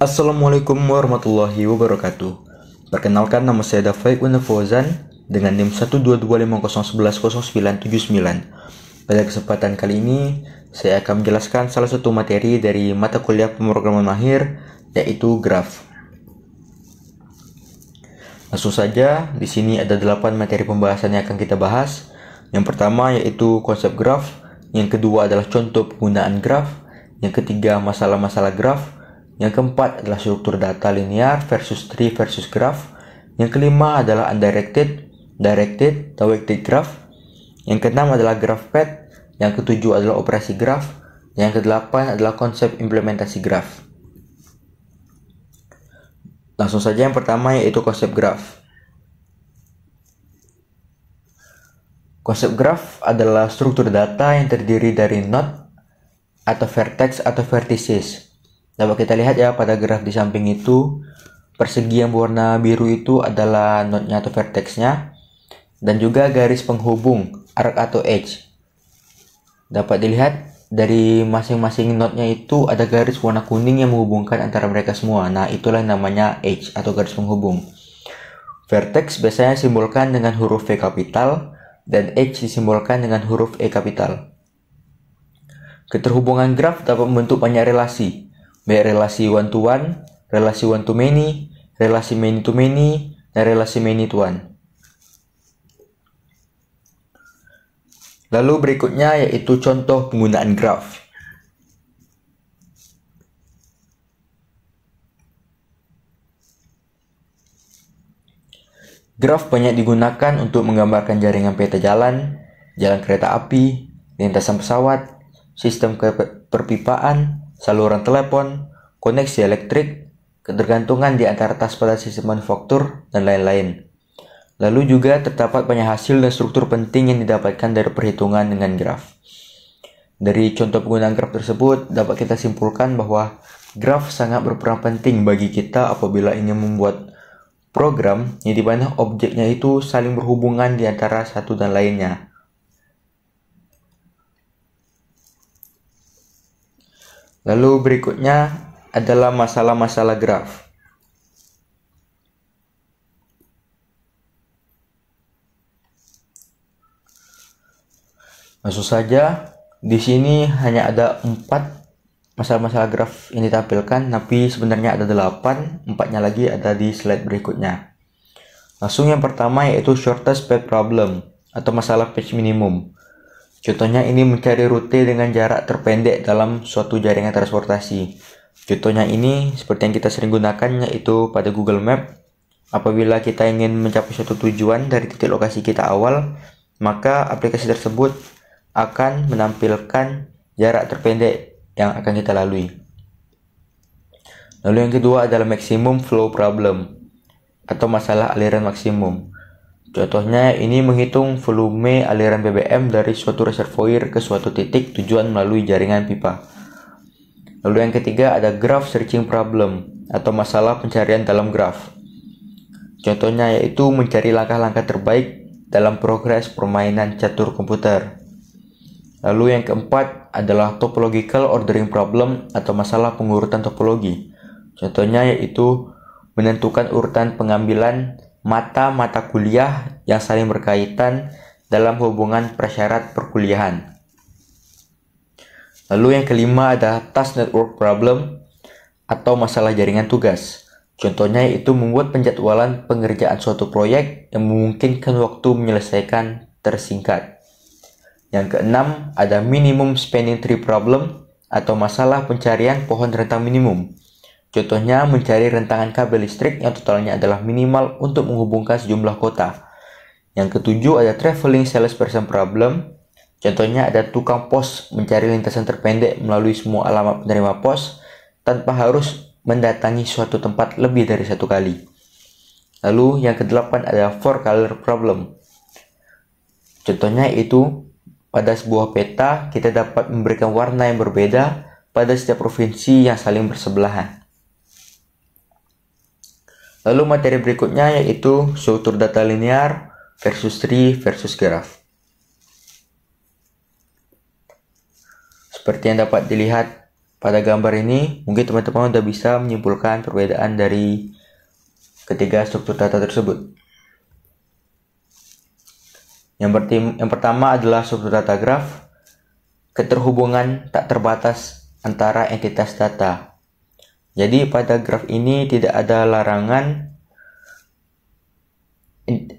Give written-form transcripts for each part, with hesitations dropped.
Assalamualaikum warahmatullahi wabarakatuh. Perkenalkan, nama saya Dafaik Fauzan dengan NIM 12250110979. Pada kesempatan kali ini, saya akan menjelaskan salah satu materi dari mata kuliah pemrograman mahir, yaitu graf. Langsung saja, di sini ada 8 materi pembahasan yang akan kita bahas. Yang pertama yaitu konsep graf, yang kedua adalah contoh penggunaan graf, yang ketiga masalah-masalah graf, yang keempat adalah struktur data linear versus tree versus graph. Yang kelima adalah undirected, directed, directed graph. Yang keenam adalah graph path. Yang ketujuh adalah operasi graph. Yang kedelapan adalah konsep implementasi graph. Langsung saja, yang pertama yaitu konsep graph. Konsep graph adalah struktur data yang terdiri dari node atau vertex atau vertices. Dapat kita lihat ya pada graf di samping itu, persegi yang berwarna biru itu adalah node-nya atau vertex-nya, dan juga garis penghubung arc atau edge. Dapat dilihat dari masing-masing node-nya itu ada garis warna kuning yang menghubungkan antara mereka semua. Nah, itulah yang namanya edge atau garis penghubung. Vertex biasanya disimbolkan dengan huruf V kapital dan edge disimbolkan dengan huruf E kapital. Keterhubungan graf dapat membentuk banyak relasi, baik relasi one to one, relasi one to many, relasi many to many, dan relasi many to one. Lalu berikutnya yaitu contoh penggunaan graf. Graf banyak digunakan untuk menggambarkan jaringan peta jalan, jalan kereta api, lintasan pesawat, sistem perpipaan, saluran telepon, koneksi elektrik, ketergantungan di antara tas pada sistem manufaktur, dan lain-lain. Lalu juga terdapat banyak hasil dan struktur penting yang didapatkan dari perhitungan dengan graf. Dari contoh penggunaan graf tersebut, dapat kita simpulkan bahwa graf sangat berperan penting bagi kita apabila ingin membuat program yang dimana objeknya itu saling berhubungan di antara satu dan lainnya. Lalu berikutnya adalah masalah-masalah graf. Langsung saja, di sini hanya ada 4 masalah-masalah graf yang ditampilkan, tapi sebenarnya ada 8, 4-nya lagi ada di slide berikutnya. Langsung yang pertama yaitu shortest path problem atau masalah patch minimum. Contohnya ini mencari rute dengan jarak terpendek dalam suatu jaringan transportasi. Contohnya ini seperti yang kita sering gunakan yaitu pada Google Map. Apabila kita ingin mencapai suatu tujuan dari titik lokasi kita awal, maka aplikasi tersebut akan menampilkan jarak terpendek yang akan kita lalui. Lalu yang kedua adalah maximum flow problem atau masalah aliran maksimum. Contohnya ini menghitung volume aliran BBM dari suatu reservoir ke suatu titik tujuan melalui jaringan pipa. Lalu yang ketiga ada graph searching problem atau masalah pencarian dalam graf. Contohnya yaitu mencari langkah-langkah terbaik dalam progres permainan catur komputer. Lalu yang keempat adalah topological ordering problem atau masalah pengurutan topologi. Contohnya yaitu menentukan urutan pengambilan mata-mata kuliah yang saling berkaitan dalam hubungan prasyarat perkuliahan. Lalu yang kelima ada task network problem atau masalah jaringan tugas. Contohnya yaitu membuat penjadwalan pengerjaan suatu proyek yang memungkinkan waktu menyelesaikan tersingkat. Yang keenam ada minimum spanning tree problem atau masalah pencarian pohon rentang minimum. Contohnya mencari rentangan kabel listrik yang totalnya adalah minimal untuk menghubungkan sejumlah kota. Yang ketujuh ada traveling salesperson problem. Contohnya ada tukang pos mencari lintasan terpendek melalui semua alamat penerima pos tanpa harus mendatangi suatu tempat lebih dari satu kali. Lalu yang kedelapan ada four color problem. Contohnya itu pada sebuah peta kita dapat memberikan warna yang berbeda pada setiap provinsi yang saling bersebelahan. Lalu materi berikutnya yaitu struktur data linear versus tree versus graph. Seperti yang dapat dilihat pada gambar ini mungkin teman-teman sudah bisa menyimpulkan perbedaan dari ketiga struktur data tersebut. Yang pertama adalah struktur data graf, keterhubungan tak terbatas antara entitas data. Jadi pada graf ini tidak ada larangan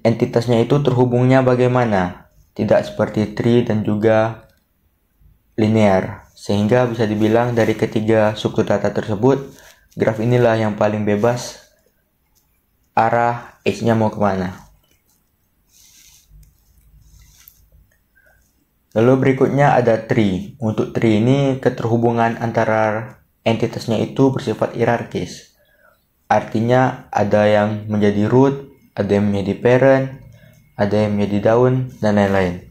entitasnya itu terhubungnya bagaimana, tidak seperti tree dan juga linear, sehingga bisa dibilang dari ketiga struktur data tersebut, graf inilah yang paling bebas arah edge-nya mau kemana. Lalu berikutnya ada tree. Untuk tree ini keterhubungan antara entitasnya itu bersifat hierarkis. Artinya ada yang menjadi root, ada yang menjadi parent, ada yang menjadi daun, dan lain-lain.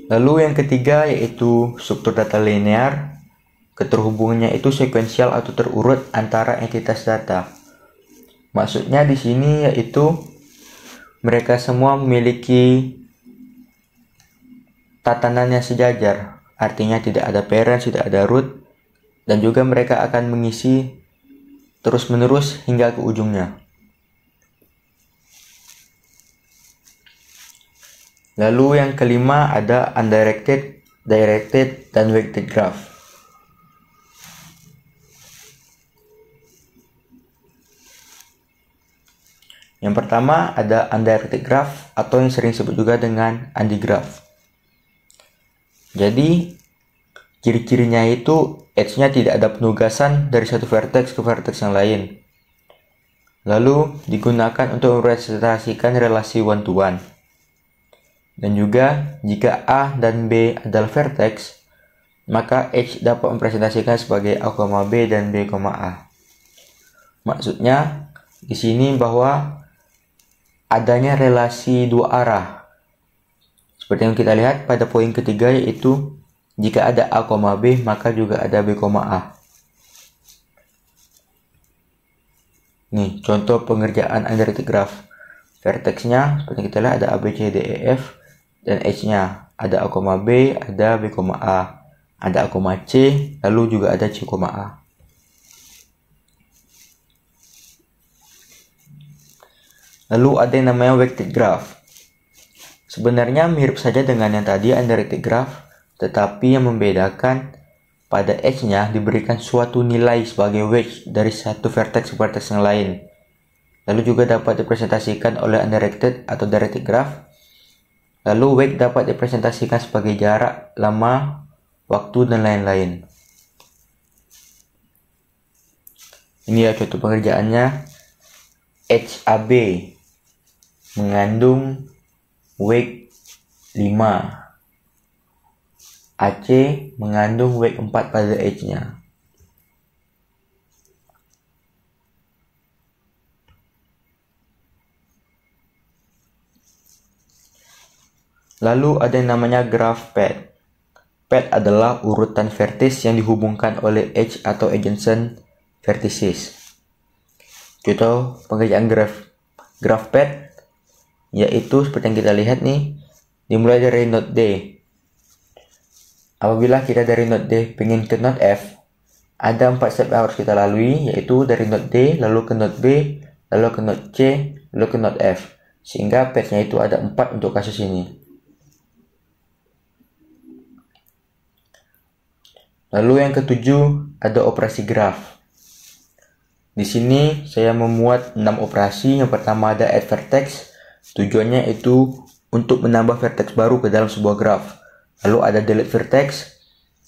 Lalu yang ketiga yaitu struktur data linear. Keterhubungannya itu sekuensial atau terurut antara entitas data. Maksudnya di sini yaitu mereka semua memiliki tatanan yang sejajar. Artinya tidak ada parent, tidak ada root, dan juga mereka akan mengisi terus-menerus hingga ke ujungnya. Lalu yang kelima ada undirected, directed, dan weighted graph. Yang pertama ada undirected graph atau yang sering disebut juga dengan undigraph. Jadi ciri-cirinya itu edge-nya tidak ada penugasan dari satu vertex ke vertex yang lain. Lalu digunakan untuk merepresentasikan relasi one to one. Dan juga jika A dan B adalah vertex, maka edge dapat merepresentasikan sebagai A, B dan B, A. Maksudnya di sini bahwa adanya relasi dua arah. Seperti yang kita lihat pada poin ketiga yaitu jika ada A, B maka juga ada B, A. Nih contoh pengerjaan undirected graph. Vertexnya seperti kita lihat ada A, B, C, D, E, F, dan edge-nya ada A, B, ada B, A, ada A, C, lalu juga ada C, A. Lalu ada yang namanya weighted graph. Sebenarnya mirip saja dengan yang tadi undirected graph, tetapi yang membedakan pada edge-nya diberikan suatu nilai sebagai weight dari satu vertex ke vertex yang lain. Lalu juga dapat dipresentasikan oleh undirected atau directed graph. Lalu weight dapat dipresentasikan sebagai jarak, lama, waktu, dan lain-lain. Ini ya contoh pengerjaannya. Edge AB mengandung weight 5. AC mengandung weight 4 pada edge-nya. Lalu ada yang namanya graph path. Path adalah urutan vertis yang dihubungkan oleh edge atau adjacent vertices. Contoh pengerjaan graph path yaitu seperti yang kita lihat nih, dimulai dari node D. Apabila kita dari node D ingin ke node F, ada 4 step yang harus kita lalui, yaitu dari node D, lalu ke node B, lalu ke node C, lalu ke node F. Sehingga path-nya itu ada 4 untuk kasus ini. Lalu yang ketujuh ada operasi graph. Di sini saya memuat 6 operasi. Yang pertama ada add vertex. Tujuannya itu untuk menambah vertex baru ke dalam sebuah graph. Lalu ada delete vertex.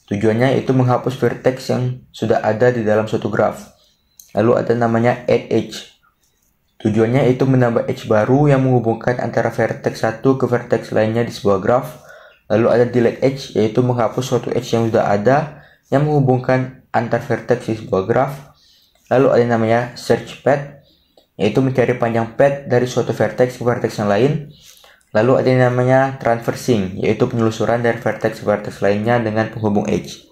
Tujuannya itu menghapus vertex yang sudah ada di dalam suatu graph. Lalu ada namanya add edge. Tujuannya itu menambah edge baru yang menghubungkan antara vertex satu ke vertex lainnya di sebuah graph. Lalu ada delete edge, yaitu menghapus suatu edge yang sudah ada yang menghubungkan antar vertex di sebuah graph. Lalu ada yang namanya search path, yaitu mencari panjang path dari suatu vertex ke vertex yang lain. Lalu ada yang namanya traversing, yaitu penelusuran dari vertex ke vertex lainnya dengan penghubung edge.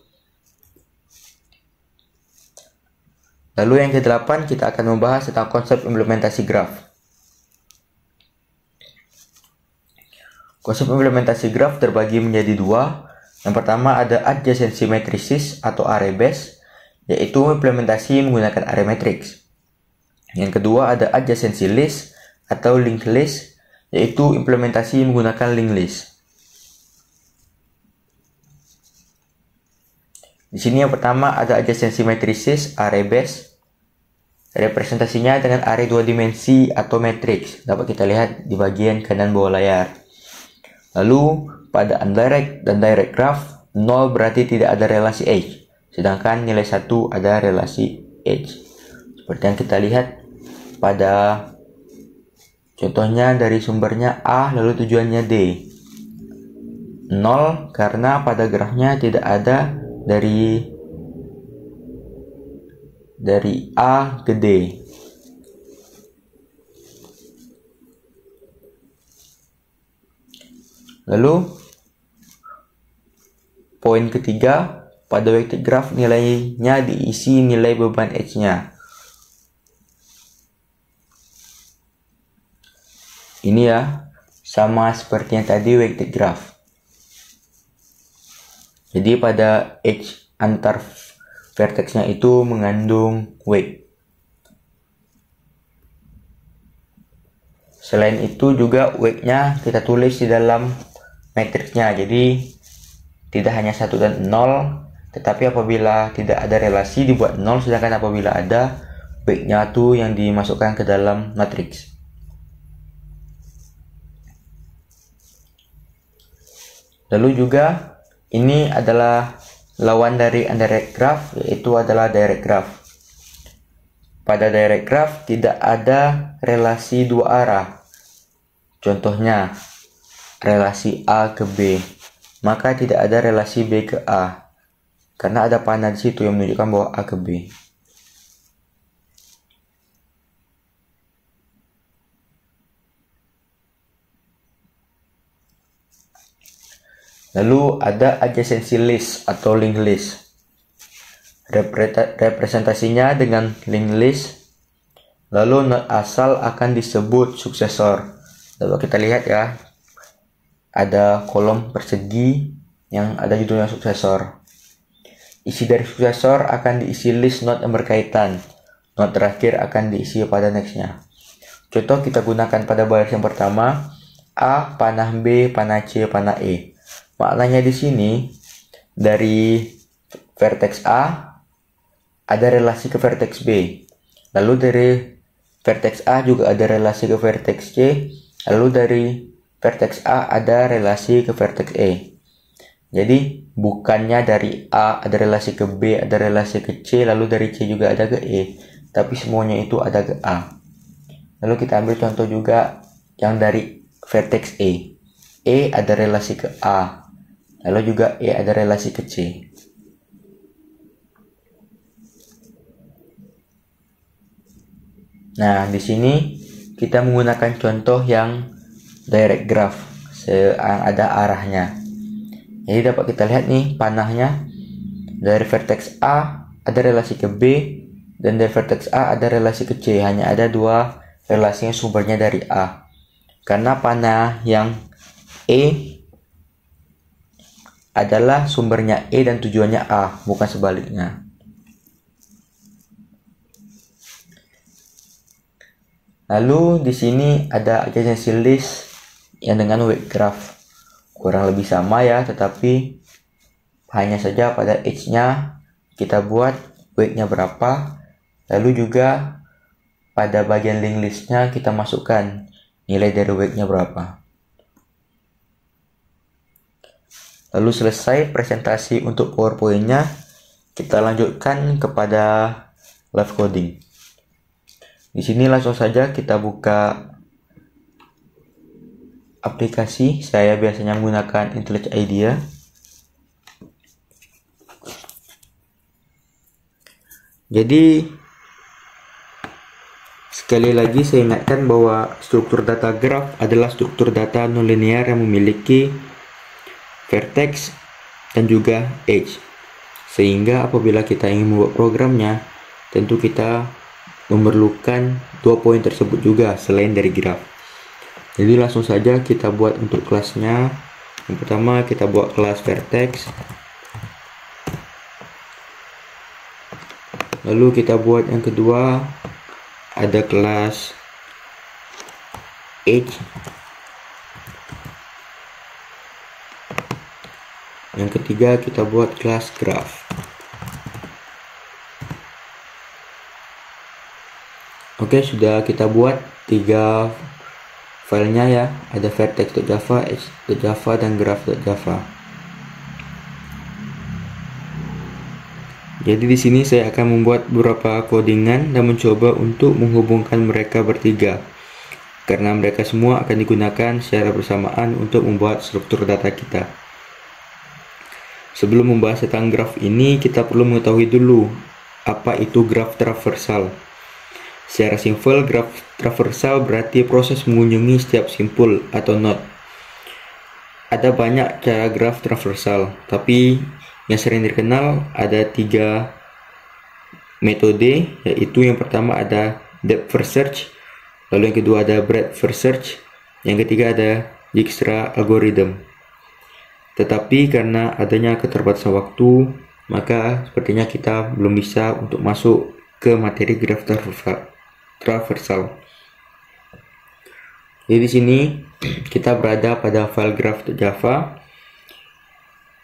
Lalu yang ke-8 kita akan membahas tentang konsep implementasi graph. Konsep implementasi graf terbagi menjadi dua. Yang pertama ada adjacency matrices atau array base, yaitu implementasi menggunakan array matrix. Yang kedua ada adjacency list atau linked list, yaitu implementasi menggunakan linked list. Di sini yang pertama ada adjacency matrices array base. Representasinya dengan array 2 dimensi atau matrix. Dapat kita lihat di bagian kanan bawah layar. Lalu pada undirect dan direct graph, 0 berarti tidak ada relasi edge, sedangkan nilai 1 ada relasi edge. Seperti yang kita lihat pada contohnya dari sumbernya A lalu tujuannya D. 0 karena pada grafnya tidak ada dari A ke D. Lalu poin ketiga, pada weighted graph nilainya diisi nilai beban edge-nya. Ini ya, sama seperti yang tadi weighted graph. Jadi pada edge antar vertexnya itu mengandung weight. Selain itu juga weight-nya kita tulis di dalam matriksnya. Jadi tidak hanya 1 dan 0, tetapi apabila tidak ada relasi dibuat 0, sedangkan apabila ada, weight-nya itu yang dimasukkan ke dalam matriks. Lalu juga ini adalah lawan dari indirect graph, yaitu adalah direct graph. Pada direct graph tidak ada relasi dua arah. Contohnya relasi A ke B, maka tidak ada relasi B ke A, karena ada panah di situ yang menunjukkan bahwa A ke B. Lalu ada adjacency list atau linked list. Representasinya dengan linked list. Lalu node asal akan disebut suksesor. Lalu kita lihat ya, ada kolom persegi yang ada judulnya suksesor. Isi dari suksesor akan diisi list node yang berkaitan. Node terakhir akan diisi pada nextnya. Contoh kita gunakan pada baris yang pertama, A, panah B, panah C, panah E. Maknanya di sini dari vertex A ada relasi ke vertex B. Lalu dari vertex A juga ada relasi ke vertex C. Lalu dari vertex A ada relasi ke vertex E. Jadi bukannya dari A ada relasi ke B, ada relasi ke C, lalu dari C juga ada ke E, tapi semuanya itu ada ke A. Lalu kita ambil contoh juga yang dari vertex E. E ada relasi ke A. Lalu juga E ada relasi ke C. Nah, di sini kita menggunakan contoh yang direct graph, yang ada arahnya. Jadi dapat kita lihat nih panahnya dari vertex A ada relasi ke B, dan dari vertex A ada relasi ke C. Hanya ada dua relasi yang sumbernya dari A. Karena panah yang E adalah sumbernya E dan tujuannya A, bukan sebaliknya. Lalu di sini ada adjacency list yang dengan weight graph. Kurang lebih sama ya, tetapi hanya saja pada edge-nya kita buat weight-nya berapa. Lalu juga pada bagian link list-nya kita masukkan nilai dari weight-nya berapa. Lalu selesai presentasi untuk PowerPoint-nya, kita lanjutkan kepada live coding. Di sini langsung saja kita buka aplikasi. Saya biasanya menggunakan IntelliJ IDEA. Jadi sekali lagi saya ingatkan bahwa struktur data graph adalah struktur data nonlinear yang memiliki vertex dan juga edge, sehingga apabila kita ingin membuat programnya, tentu kita memerlukan dua poin tersebut juga selain dari graph. Jadi langsung saja kita buat untuk kelasnya. Yang pertama kita buat kelas vertex, lalu kita buat yang kedua ada kelas edge, yang ketiga kita buat kelas graph. Oke, sudah kita buat 3 filenya ya, ada vertex.java, edge.java, dan graph.java. Jadi di sini saya akan membuat beberapa codingan dan mencoba untuk menghubungkan mereka bertiga, karena mereka semua akan digunakan secara bersamaan untuk membuat struktur data kita. Sebelum membahas tentang graph ini, kita perlu mengetahui dulu apa itu graph traversal. Secara simpel, graph traversal berarti proses mengunjungi setiap simpul atau node. Ada banyak cara graph traversal, tapi yang sering dikenal ada 3 metode, yaitu yang pertama ada depth first search, lalu yang kedua ada breadth first search, yang ketiga ada Dijkstra algorithm. Tetapi karena adanya keterbatasan waktu, maka sepertinya kita belum bisa untuk masuk ke materi graph traversal. Jadi di sini kita berada pada file graph.java.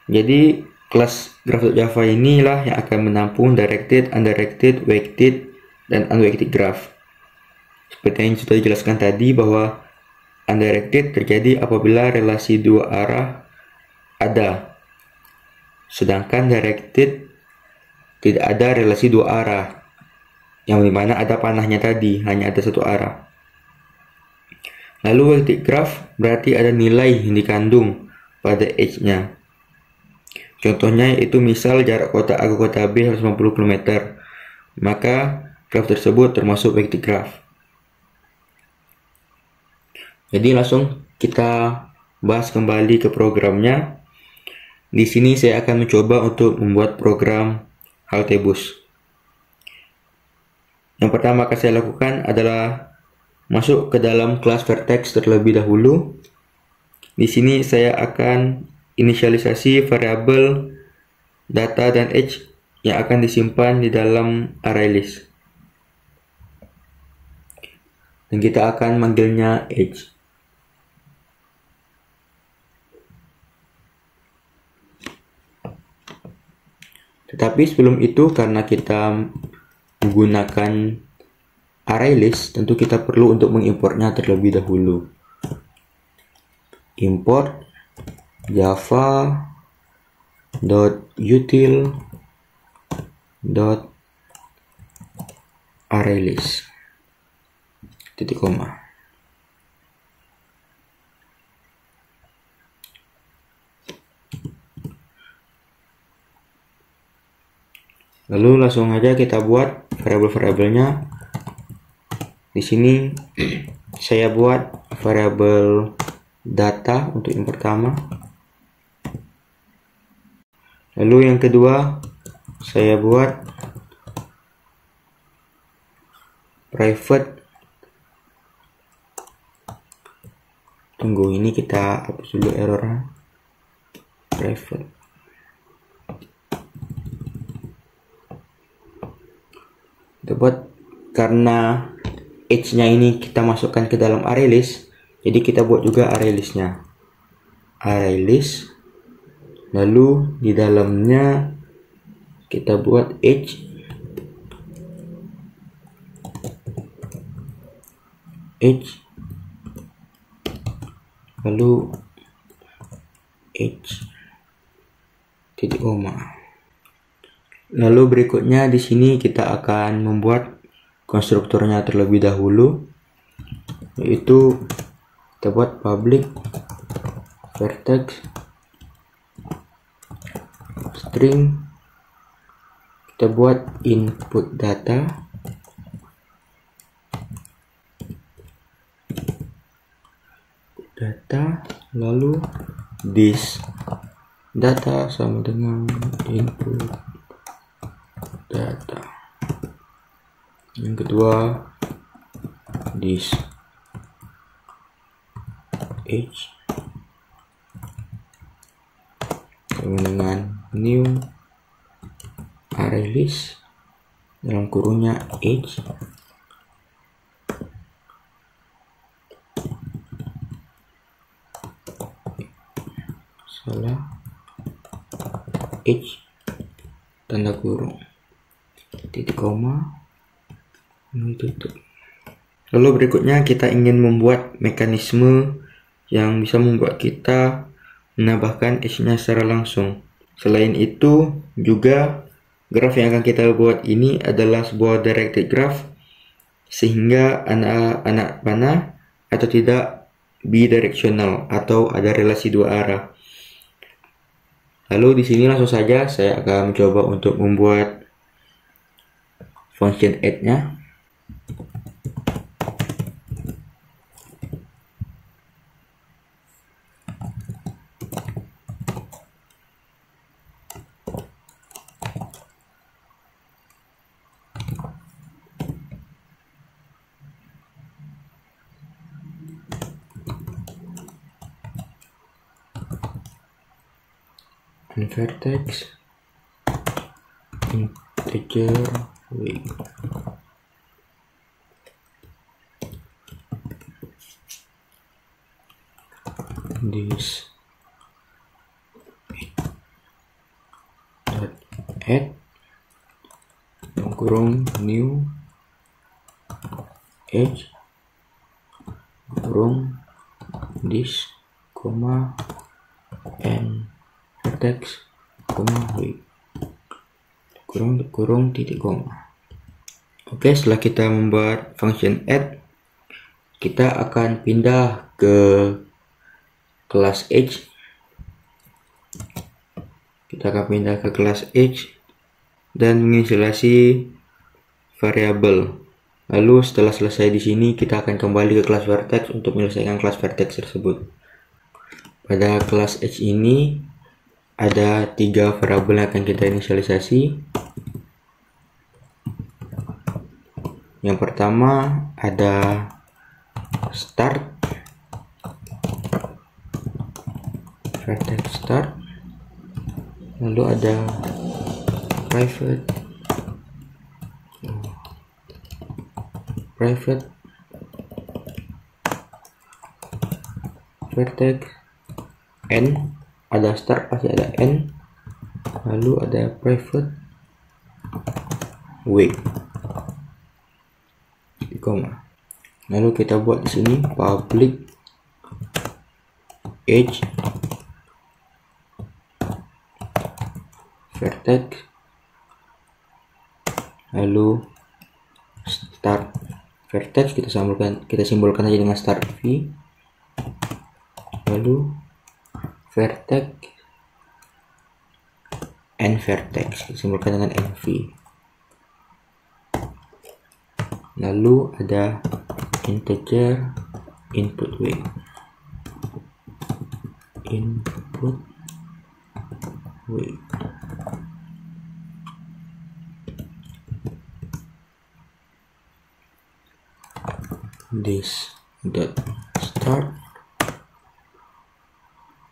Jadi kelas graph.java inilah yang akan menampung directed, undirected, weighted, dan unweighted graph. Seperti yang sudah dijelaskan tadi, bahwa undirected terjadi apabila relasi dua arah ada, sedangkan directed tidak ada relasi dua arah, yang dimana ada panahnya tadi, hanya ada satu arah. Lalu weighted graph berarti ada nilai yang dikandung pada edge-nya. Contohnya yaitu misal jarak kota A ke kota B 150 km, maka graph tersebut termasuk weighted graph. Jadi langsung kita bahas kembali ke programnya. Di sini saya akan mencoba untuk membuat program Haltebus. Yang pertama akan saya lakukan adalah masuk ke dalam kelas vertex terlebih dahulu. Di sini saya akan inisialisasi variabel data dan edge yang akan disimpan di dalam ArrayList. Dan kita akan manggilnya edge. Tetapi sebelum itu, karena kita menggunakan ArrayList, tentu kita perlu untuk mengimportnya terlebih dahulu. Import java.util.ArrayList titik koma. Lalu langsung aja kita buat variabel-variabelnya. Di sini saya buat variabel data untuk yang pertama. Lalu yang kedua saya buat private. Tunggu, ini kita hapus dulu errornya. Private. Buat karena edge-nya ini kita masukkan ke dalam ArrayList, jadi kita buat juga ArrayList-nya. ArrayList, lalu di dalamnya kita buat edge, lalu edge titik koma. Lalu berikutnya di sini kita akan membuat konstruktornya terlebih dahulu, yaitu kita buat public vertex string, kita buat input data, lalu this data sama dengan input data. Yang kedua this. edge sama dengan new array list dalam kurungnya edge edge tanda kurung titik koma tutup. Lalu berikutnya kita ingin membuat mekanisme yang bisa membuat kita menambahkan edge-nya secara langsung. Selain itu juga graf yang akan kita buat ini adalah sebuah directed graph sehingga anak panah atau tidak bidirectional atau ada relasi dua arah. Lalu di sini langsung saja saya akan mencoba untuk membuat function add-nya. Vertex integer width this dot add kurung new edge kurung this koma and vertex width kurung titik koma. Oke, setelah kita membuat function add, kita akan pindah ke kelas edge. Kita akan pindah ke kelas edge dan menginisialisasi variabel. Lalu setelah selesai di sini, kita akan kembali ke kelas vertex untuk menyelesaikan kelas vertex tersebut. Pada kelas edge ini ada 3 variabel yang akan kita inisialisasi. Yang pertama ada start, vertex start, lalu ada private vertex n, ada start pasti ada n, lalu ada private width koma. Lalu kita buat di sini public edge vertex, lalu start vertex kita simbolkan aja dengan start v, lalu vertex and vertex disimbolkan dengan nv, lalu ada integer input width this dot start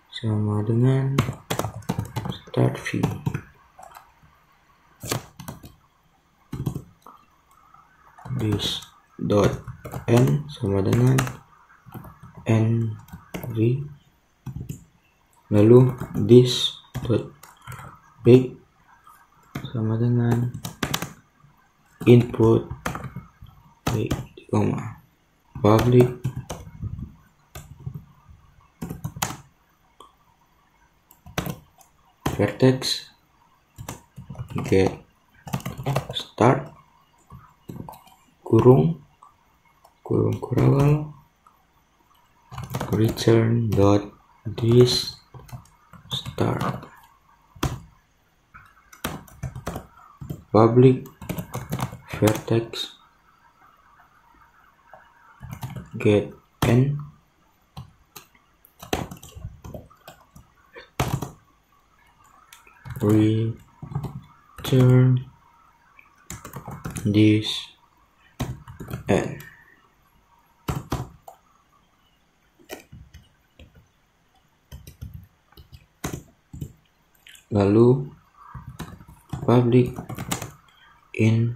sama dengan start v, this dot n sama dengan nv, lalu this dot big sama dengan input big, koma, public vertex get start kurung kurawal return dot this start public vertex get n return this n. lalu public in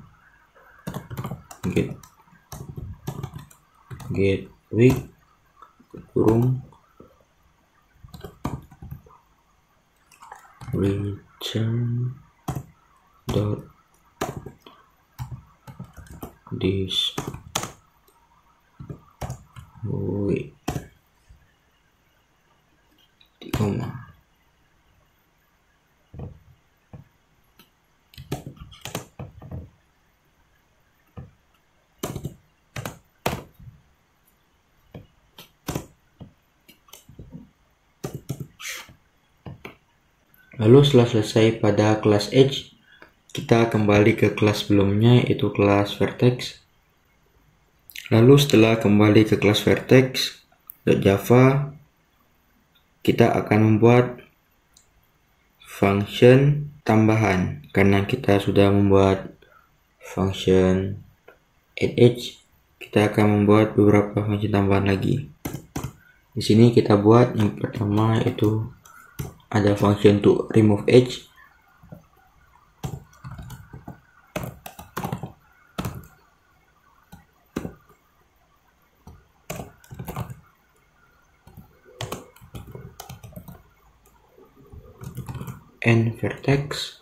get week kurung return dot this week koma. Lalu setelah selesai pada kelas Edge, kita kembali ke kelas sebelumnya, yaitu kelas Vertex. Lalu setelah kembali ke kelas Vertex.java, kita akan membuat function tambahan. Karena kita sudah membuat function add Edge, kita akan membuat beberapa function tambahan lagi. Di sini kita buat yang pertama, yaitu ada function untuk remove edge. And vertex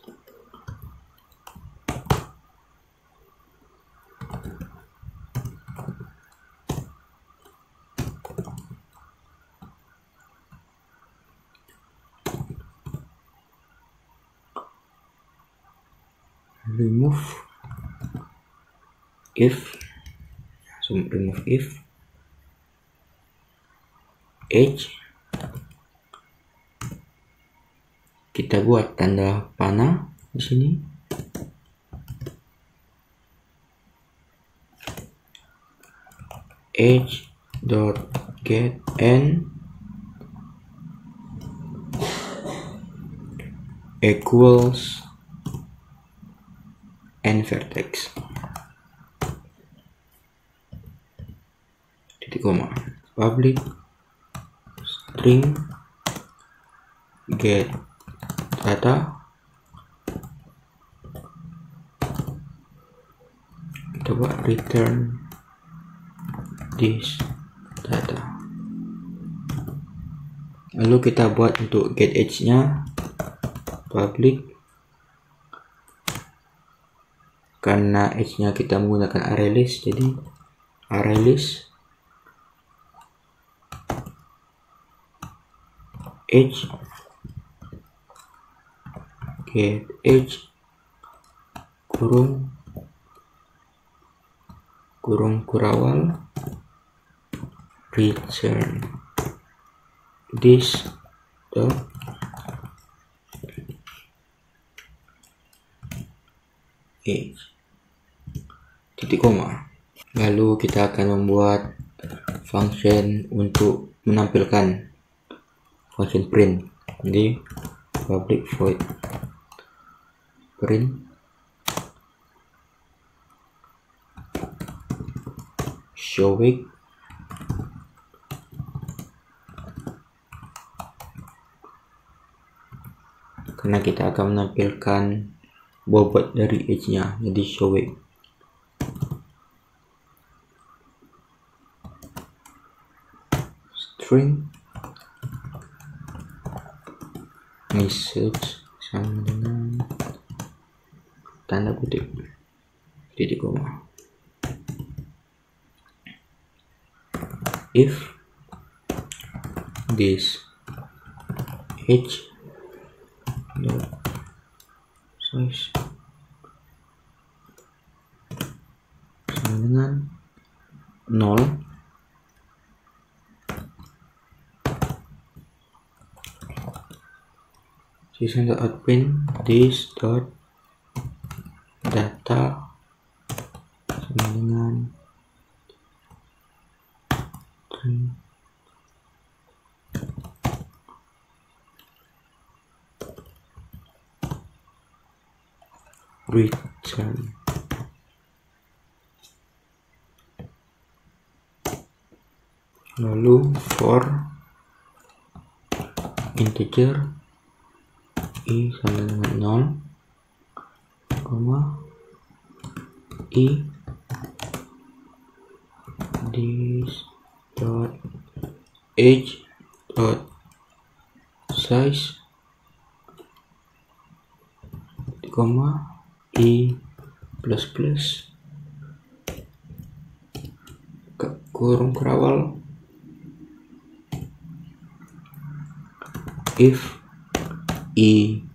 remove if edge, kita buat tanda panah di sini. Edge dot get n equals n vertex titik koma public string get data, kita buat return this data. Lalu kita buat untuk get edge nya public, karena edge nya kita menggunakan ArrayList, jadi ArrayList edge get edge kurung kurawal return this dot edge titik koma. Lalu kita akan membuat function untuk menampilkan function print. Jadi public void print show week karena kita akan menampilkan bobot dari edge nya, jadi show week. String message sama dengan tanda kutip titik koma. If this edge dot size sama dengan 0, system dot outprint this dot data sama dengan return lalu for integer I sama dengan 0, I this dot age dot size, I plus plus kurung kerawal if I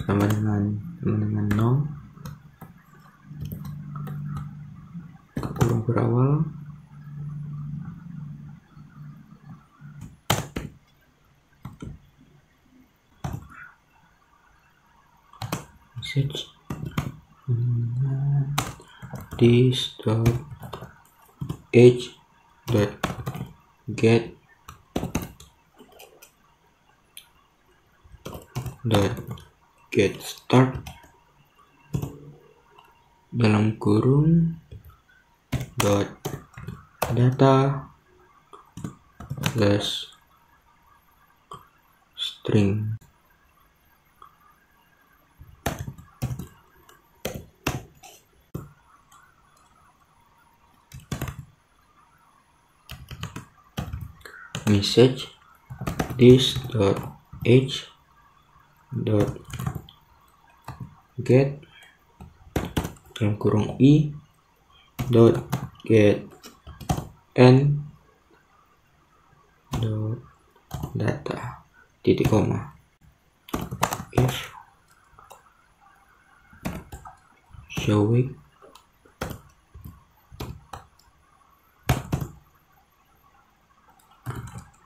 sama dengan 0, kurung berawal message this dot age dot get dot get start dalam kurung dot data plus string. Message this dot age dot get dalam kurung I dot get n dot data titik koma if showing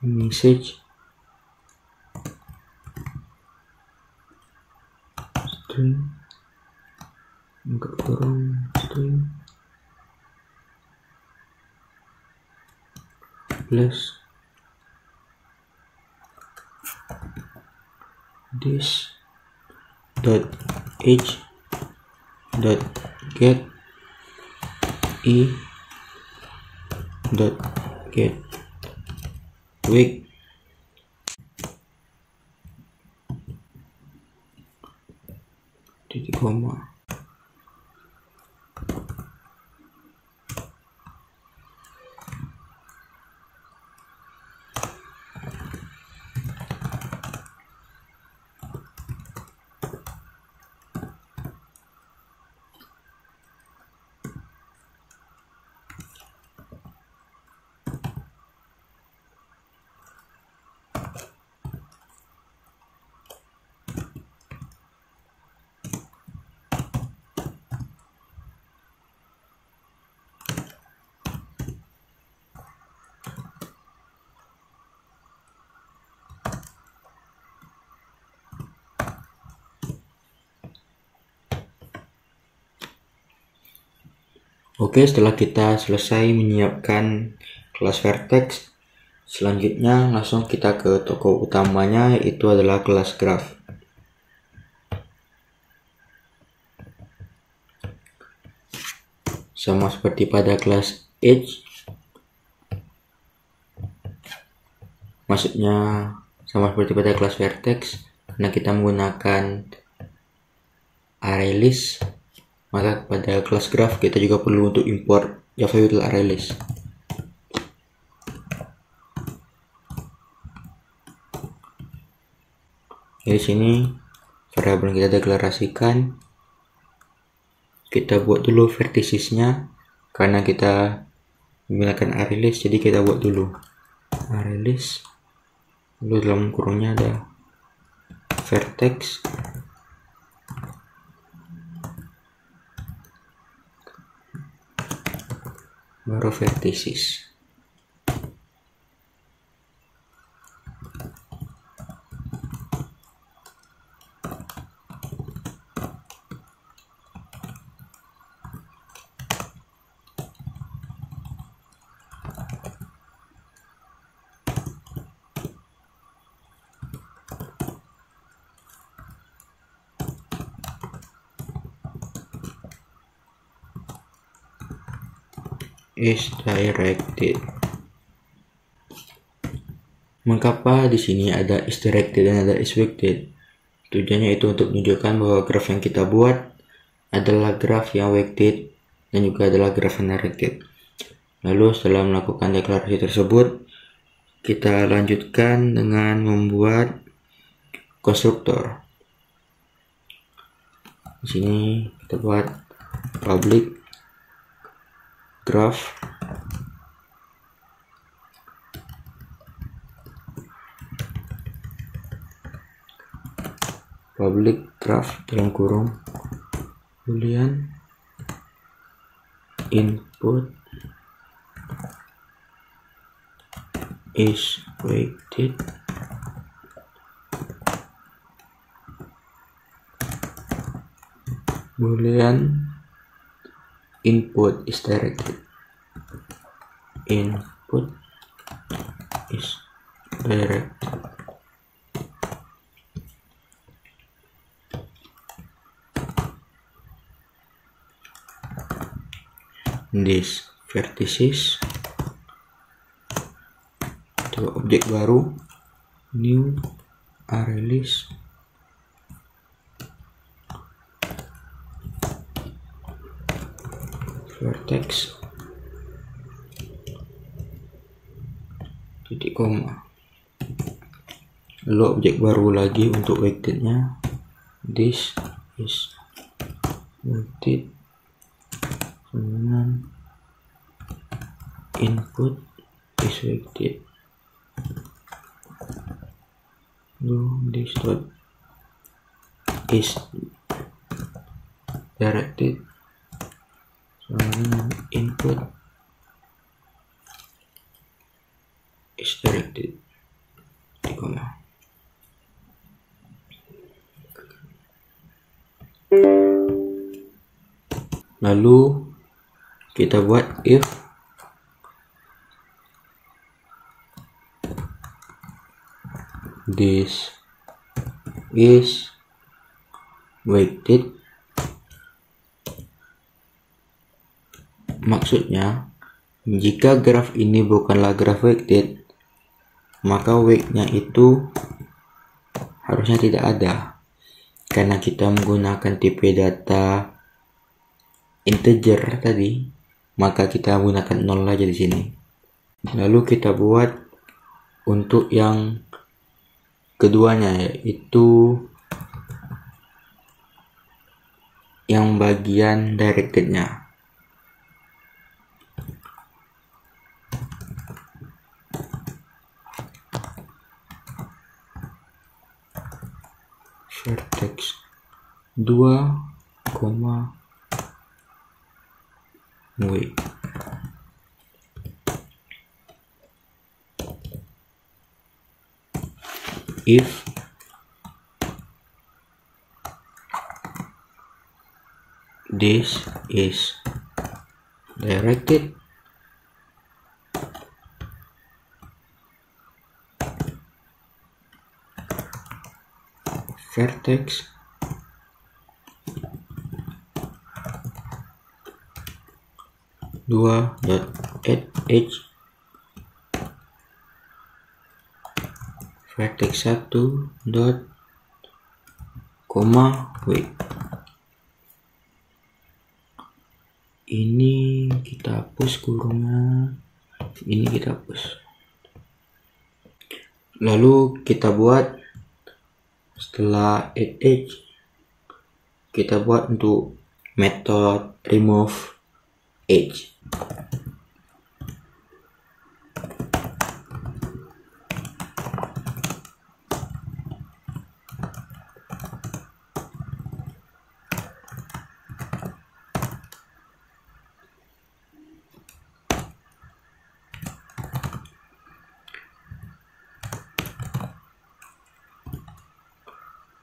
message string buka kurung string plus this dot age dot get I dot get week titik koma. Oke, setelah kita selesai menyiapkan kelas vertex, selanjutnya langsung kita ke toko utamanya, yaitu adalah kelas graph. Sama seperti pada kelas edge, maksudnya sama seperti pada kelas vertex, karena kita menggunakan array list, maka pada kelas graph kita juga perlu untuk import Java Util Array List. Di sini variabel yang kita deklarasikan, kita buat dulu verticesnya karena kita menggunakan array list, jadi kita buat dulu array list, lalu dalam kurungnya ada vertex baru vertices. Is directed. Mengapa di sini ada is directed dan ada is vected? Tujuannya itu untuk menunjukkan bahwa graf yang kita buat adalah graf yang weighted dan juga adalah graf yang directed. Lalu setelah melakukan deklarasi tersebut, kita lanjutkan dengan membuat konstruktor. Di sini kita buat public graph dalam kurung boolean input is weighted boolean input is directed. Input is directed. This vertices itu objek baru new array list vertex titik koma, lalu objek baru lagi untuk weighted-nya, this is weighted dengan input is weighted, lalu this dot is directed sama dengan input is directed di koma. Lalu kita buat if this is weighted, maksudnya jika graf ini bukanlah graf weighted, maka weight-nya itu harusnya tidak ada karena kita menggunakan tipe data integer tadi, maka kita menggunakan 0 aja di sini. Lalu kita buat untuk yang keduanya, yaitu yang bagian directed-nya. Vertex 2, weight. If this is directed, vertex dot add edge vertex 1 dot weight. Ini kita hapus kurungnya, ini kita hapus. Lalu kita buat setelah add edge, kita buat untuk method remove edge.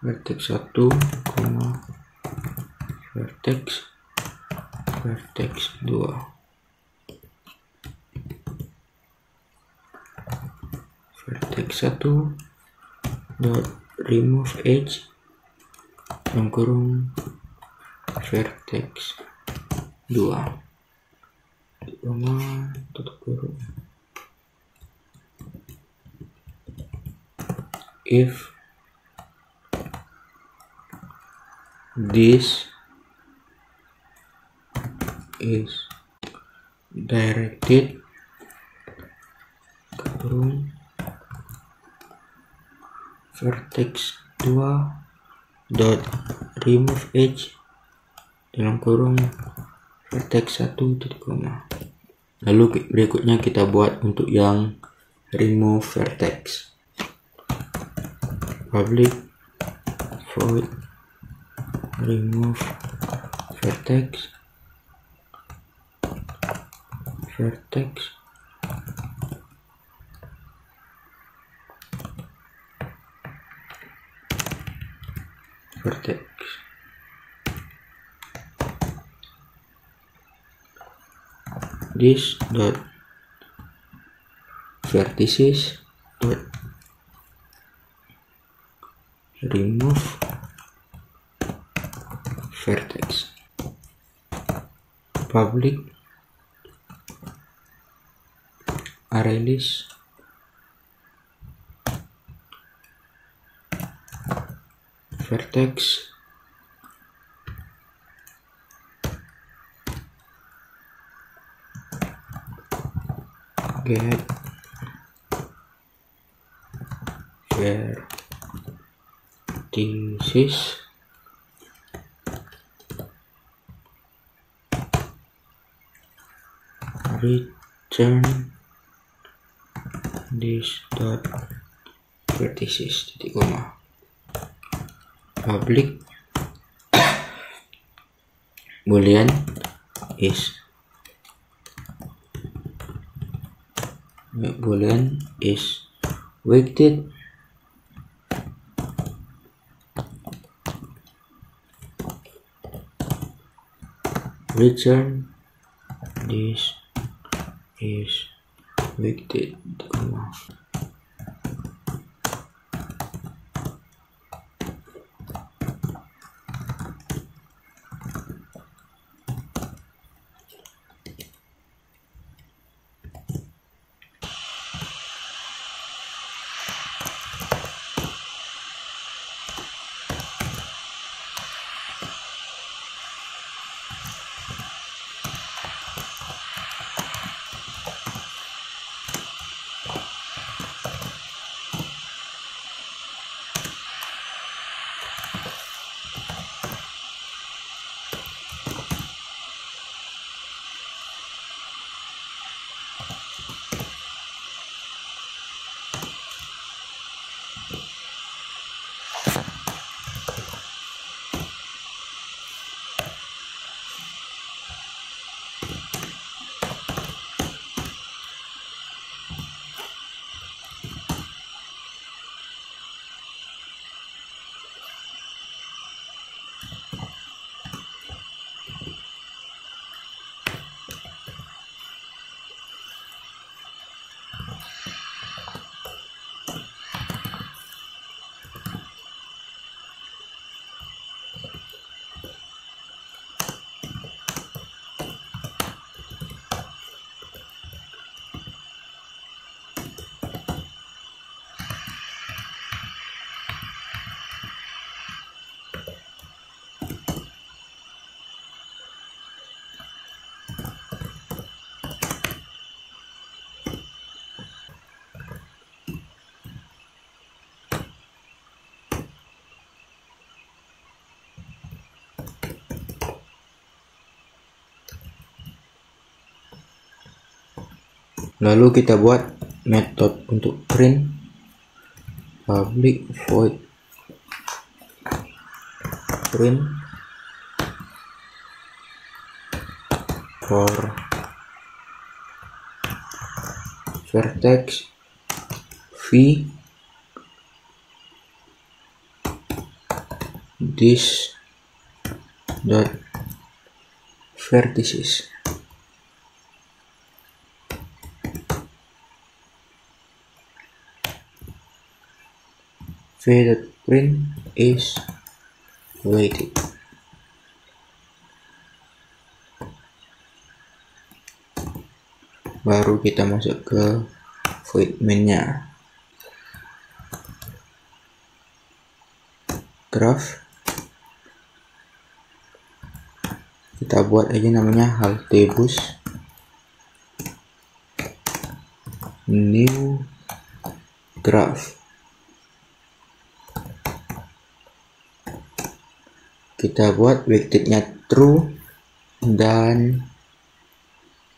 Vertex 1, vertex 2. Vertex 1 dot remove edge dalam kurung vertex 2 tutup kurung. If this is directed kurung vertex 2 dot remove edge dalam kurung vertex 1 titik koma. Lalu berikutnya kita buat untuk yang remove vertex. Public void remove vertex vertex this dot vertices dot remove vertex. Public array list vertex get vertices return this dot vertices titik koma. Public boolean is weighted return this is weighted, comma. Lalu kita buat metode untuk print. Public void print for vertex v this dot vertices. Faded print is weighted. Baru kita masuk ke void main-nya. Graph kita buat aja namanya halte bus new graph. Kita buat vected-nya true dan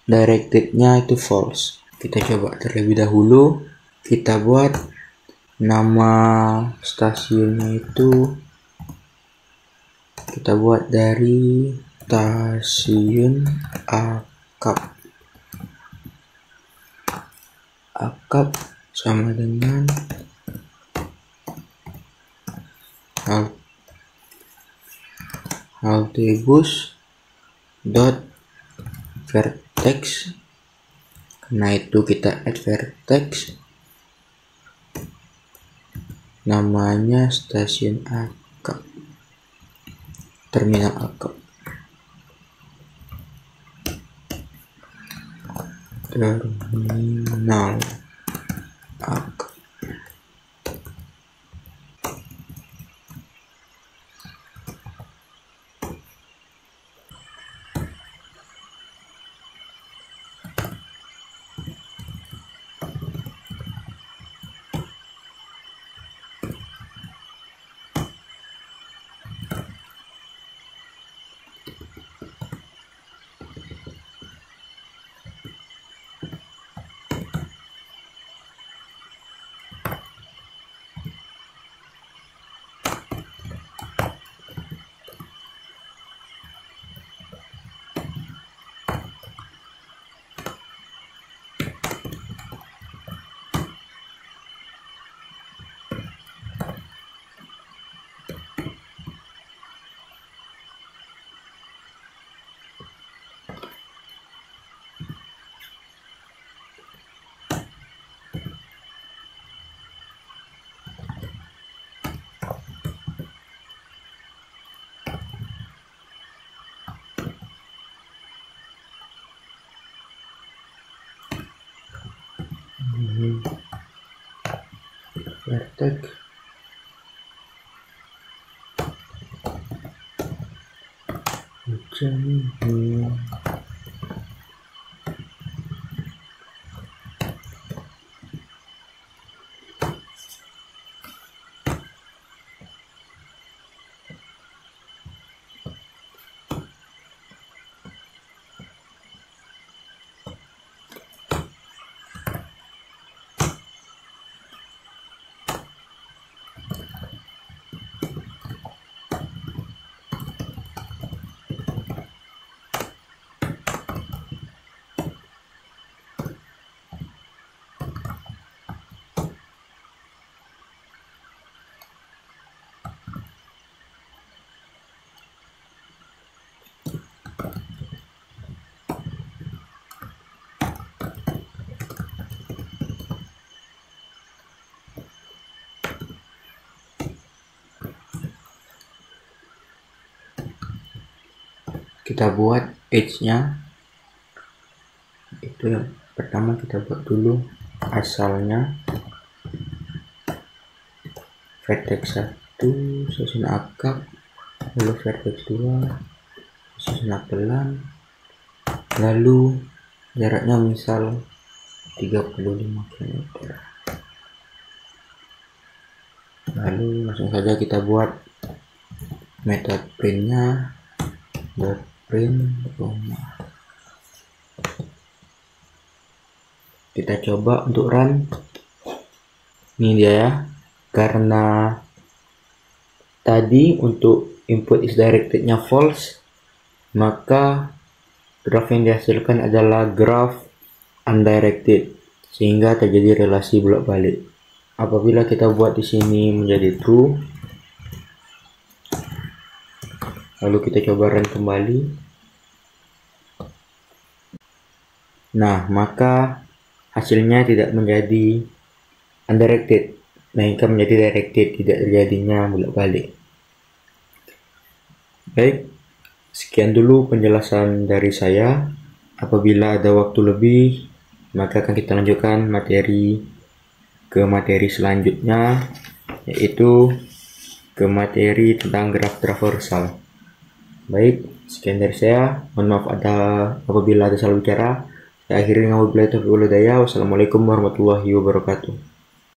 directed-nya itu false. Kita coba terlebih dahulu. Kita buat nama stasiunnya itu, kita buat dari stasiun akap sama dengan halte bus dot vertex. Karena itu kita add vertex, namanya stasiun akap, terminal akap, terminal akap. Vertex kita buat edge-nya. Itu yang pertama kita buat dulu asalnya, vertex 1 stasiun akap, lalu vertex 2 stasiun apelan, lalu jaraknya misal 35 km. Lalu langsung saja kita buat metode printnya, buat print rumah. Kita coba untuk run. Ini dia ya. Karena tadi untuk input is directed-nya false, maka graph yang dihasilkan adalah graph undirected, sehingga terjadi relasi bolak-balik. Apabila kita buat di sini menjadi true, lalu kita coba run kembali. Nah, maka hasilnya tidak menjadi undirected, melainkan menjadi directed, tidak terjadinya bolak-balik. Baik, sekian dulu penjelasan dari saya. Apabila ada waktu lebih, maka akan kita lanjutkan ke materi selanjutnya, yaitu ke materi tentang graf traversal. Baik, sekian dari saya. Mohon maaf apabila ada salah bicara. Saya akhiri dengan wabillahi taufiq wal hidayah. Wassalamualaikum warahmatullahi wabarakatuh.